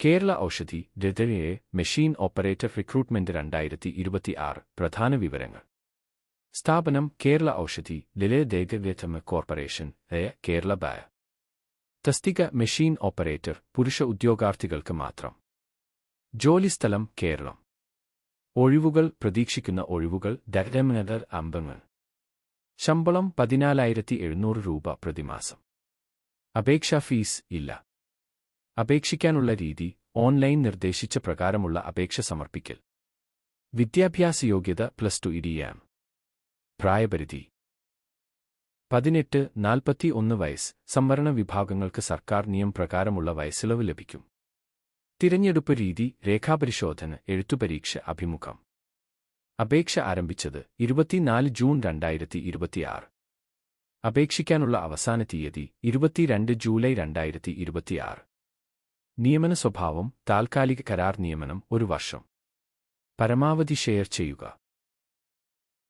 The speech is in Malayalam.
കേരള ഔഷധി ഡെതയെ മെഷീൻ ഓപ്പറേറ്റർ റിക്രൂട്ട്മെന്റ് 2026 പ്രധാന വിവരങ്ങൾ. സ്ഥാപനം കേരള ഔഷധി ലിലെ കോർപ്പറേഷൻ കേരള ബായ. തസ്തിക മെഷീൻ ഓപ്പറേറ്റർ പുരുഷ ഉദ്യോഗാർത്ഥികൾക്ക് മാത്രം. ജോലിസ്ഥലം കേരളം. ഒഴിവുകൾ പ്രതീക്ഷിക്കുന്ന ഒഴിവുകൾ അംബങ്ങൾ. ശമ്പളം 14,700 രൂപ പ്രതിമാസം. അപേക്ഷാ ഫീസ് ഇല്ല. അപേക്ഷിക്കാനുള്ള രീതി ഓൺലൈൻ നിർദ്ദേശിച്ച പ്രകാരമുള്ള അപേക്ഷ സമർപ്പിക്കൽ. വിദ്യാഭ്യാസ യോഗ്യത +2 ഇടിയാം. പ്രായപരിധി 18-41 വയസ്സ്. സംവരണ വിഭാഗങ്ങൾക്ക് സർക്കാർ നിയമപ്രകാരമുള്ള വയസ്സിളവ് ലഭിക്കും. തിരഞ്ഞെടുപ്പ് രീതി രേഖാപരിശോധന, എഴുത്തുപരീക്ഷ, അഭിമുഖം. അപേക്ഷ ആരംഭിച്ചത് 24 ജൂൺ 2026. അപേക്ഷിക്കാനുള്ള അവസാന തീയതി 22 ജൂലൈ 2026. നിയമന സ്വഭാവം താൽക്കാലിക കരാർ നിയമനം 1 വർഷം. പരമാവധി ഷെയർ ചെയ്യുക.